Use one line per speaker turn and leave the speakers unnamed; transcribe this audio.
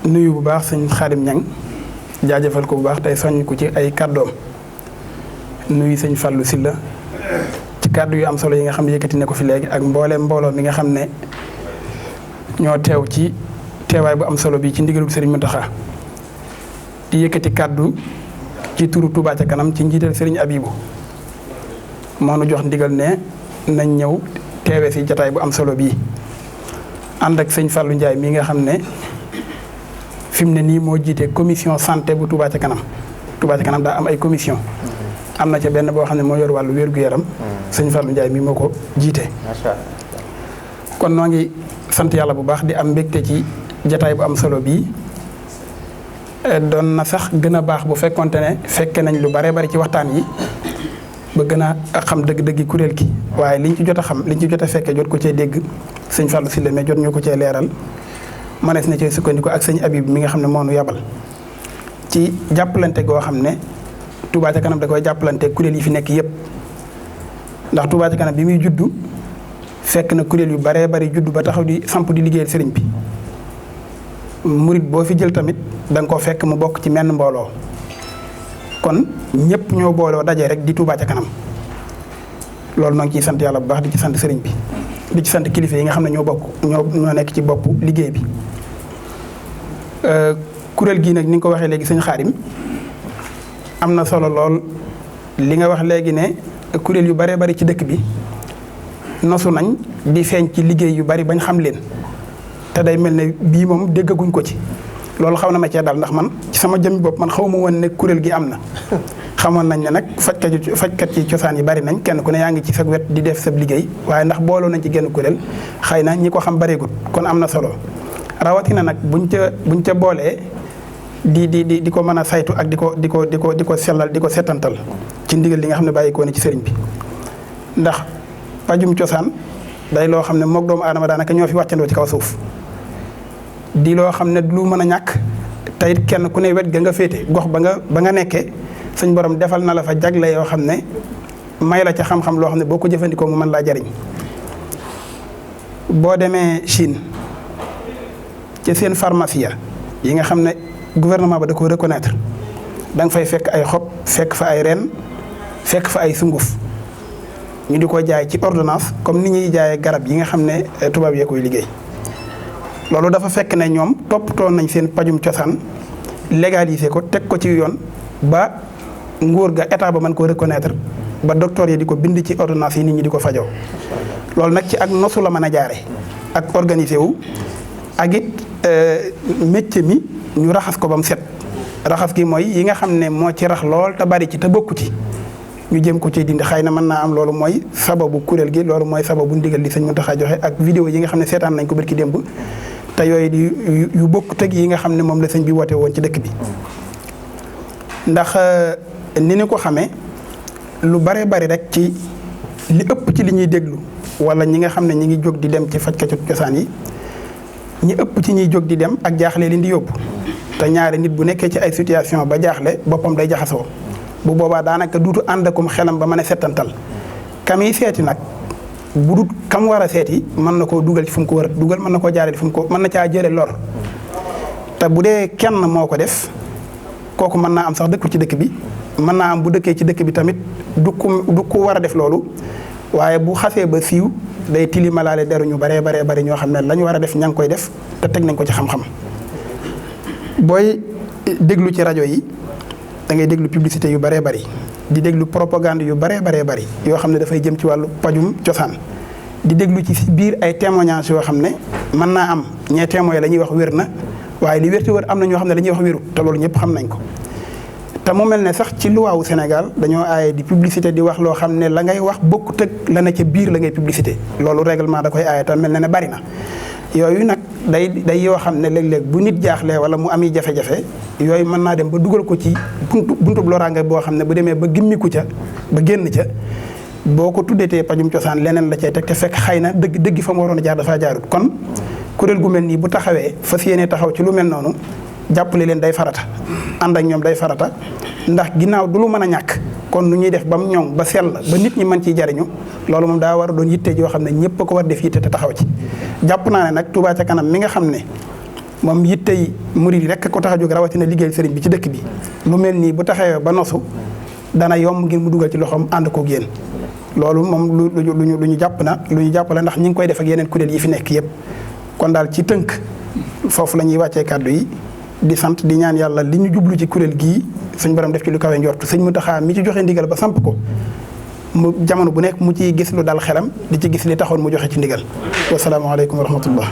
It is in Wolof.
nuyu bu baax sëñ Xaadim Ñang jaajëfal ko bu baax tey soññ ko ci ay kàddoom nuyu sëñ Fallou Silla ci kàddu yu am solo yi nga xam ne yëkkati ne ko fi léegi ak mbooloo mi nga xam ne ñoo teew ci teewaay bu am solo bi ci ndigalu Serigne Mountakha di yëkkati kàddu ci turu Touba ca kanam ci njiital Serigne Abibou moo nu jox ndigal ne nañ ñëw teewee si jataay bu am solo bii ànd ak sëñ Fallou Ndiaye mi nga xam ne fi mu ne nii moo jiite commission santé bu Touba ca kanam Touba ca kanam daa am ay commission am na ca benn boo xam ne moo yor wàllu wér-gu-yaram sëñ Fallou Ndiaye mi moo ko jiite. kon noo ngi sant yàlla bu baax di am mbégte ci jataay bu am solo bii doon na sax gën a baax bu fekkonte ne fekke nañ lu bare bari ci waxtaan yi ba gën a xam dëgg-dëggi kuréel gi waaye liñ ci jot a xam liñ ci jot a fekke jot ko cee dégg sëñ Fallou Sylla mais jot ñu ko cee leeral manees na cee sukkandiku ak sëñ Abib mi nga xam ne moo nu yabal ci jàppalante goo xam ne Touba ca kanam da koy jàppalante kuréel yi fi nekk yépp ndax Touba ca kanam bi muy juddu fekk na kuréel yu baree bari juddu ba taxaw di samp di liggéeyal sëriñ bi murit boo fi jël tamit da nga ko fekk mu bokk ci menn mbooloo kon ñëpp ñoo booloo daje rek di Touba ca kanam loolu noo ngi ciy sant yàlla bu baax di ci sant sëriñ bi di ci sant kilifa yi nga xam ne ñoo nekk ci bopp liggéey bi kuréel gii nag ni nga ko waxee léegi sëñ Xaadim am na solo lool li nga wax léegi ne kuréel yu baree bari ci dëkk bi nosu nañ di feeñ ci liggéey yu bari bañ xam leen te day mel ne bii moom déggaguñ ko ci loolu xaw na ma cee dal ndax man ci sama jëmmi bopp man xaw ma woon ne kuréel gi am na xamoon nañ ne nag fajkat ci cosaan yi bari nañ kenn ku ne yaa ngi ci sa wet di def sa liggéey waaye ndax booloo nañ ci genn kuréel xëy na ñi ko xam bareegut kon am na solo rawatina nag buñ ca boolee di ko mën a saytu ak di ko sellal di ko setantal ci ndigal li nga xam ne bàyyi ko ne ci sëriñ bi ndax pajum cosaan day loo xam ne moog doomu aadama daanaka ñoo fi wàccandoo ci kaw suuf di loo xam ne lu mën a ñàkk te it kenn ku ne wet ga nga féete gox ba nga nekkee suñ borom defal na la fa jagle yoo xam ne may la ca xam-xam loo xam ne boo ko jëfandikoo mu mën laa jariñ boo demee Chine ci seen pharmacie yi nga xam ne gouvernement ba da ko reconnaître da nga fay fekk ay xob fekk fa ay reen fekk fa ay sunguf ñu di ko jaay ci ordonnance comme ni ñuy jaayee garab yi nga xam ne tubaab yee koy liggéey loolu dafa fekk ne ñoom toppatoo nañ seen pajum cosaan légaliser ko teg ko ci yoon ba nguur ga état ba mën koo reconnaître ba docteur yi di ko bind ci ordonnance yi nit ñi di ko fajoo loolu nag ci ak nosu la mën a jaare ak organiser wu ak it métier mi ñu raxas ko ba mu set raxas gi mooy yi nga xam ne moo ci rax lool te bari ci te bokku ci ñu jëm ko ci dindi xëy na mën naa am loolu mooy sababu kuréel gi loolu mooy sababu ndigal li sëñ Mountakha joxe ak vidéo yi nga xam ne seetaan nañ ko barki démb te yooyu di yu bokk teg yi nga xam ne moom la sëñ bi woote woon ci dëkk bi ndax ni ni ko xamee lu bare bari rek ci li ëpp ci li ñuy déglu wala ñi nga xam ne ñi ngi jóg di dem ci fajkatu cosaan yi ñi ëpp ci ñuy jóg di dem ak jaaxle leen di yóbbu te ñaari nit bu nekkee ci ay situation ba jaaxle boppam day jaxasoo bu boobaa daanaka duutu ànd akum xelam ba mën a settantal kam yi seeti nag bu dut kam war a seeti mën na koo dugal ci fu mu ko war a dugal mën na koo jaaree fu mu ko mën na caa jële lor te bu dee kenn moo ko def kooku mën naa am sax dëkku ci dëkk bi mën naa am bu dëkkee ci dëkk bi tamit du ku war a def loolu waaye bu xasee ba siiw day tilimalaale deru ñu baree bari ñoo xam ne la ñu war a def ña ngi koy def te teg nañ ko ci xam-xam booy déglu ci rajo yi da ngay déglu publicité yu baree bari di déglu propagande yu baree bari yoo xam ne dafay jëm ci wàllu pajum cosaan di déglu ci biir ay témoignages yoo xam ne mën naa am ñee témoin la ñuy wax wér na waaye li wér te wér am na ñoo xam ne dañuy wax wéru te loolu ñëpp xam nañ ko te mu mel ne sax ci luwaawu Sénégal dañoo aaye di publicité di wax loo xam ne la ngay wax bokkut ak la na ca biir la ngay publicité loolu règlement da koy aaye te mel ne bari na yooyu nag day yoo xam ne léeg-léeg bu nit jaaxlee wala mu ami jafe-jafe yooyu mën naa dem ba dugal ko ci buntub loraange boo xam ne bu demee ba gimmiku ca ba génn ca boo ko tuddetee pajum cosaan leneen la cay teg te fekk xëy na dëgg fa mu waroon a jaar dafaa jaarut kon kuréel gu mel nii bu taxawee fas yéene taxaw ci lu mel noonu jàppale leen day farata ànd ak ñoom day farata ndax ginnaaw du lu mën a ñàkk kon nu ñuy def ba mu ñoŋ ba sell ba nit ñi mën ciy jariñu loolu moom daa war a doon yitte joo xam ne ñëpp a ko war def yitte te taxaw ci jàpp naa ne nag Touba ca kanam mi nga xam ne moom yittey murid yi rek ko tax a jóg rawatina liggéeyal sëriñ bi ci dëkk bi lu mel nii bu taxawee ba nosu dana yomb ngir mu dugal ci loxoom ànd koog yéen loolu moom lu ñu jàpp la ndax ñi ngi koy def ak yeneen kuréel yi fi nekk yëpp kon daal ci tënk foofu la ñuy wàccee kàddu yi di sant di ñaan yàlla li ñu jublu ci kuréel gii suñ borom def ci lu kawe njortu sëñ Muntaxa mi ci joxe ndigal ba samp ko mu jamono bu nekk mu ciy gis lu dal xelam di ci gis li taxoon mu joxe ci ndigal wasalaamaaleykum wa rahmatullah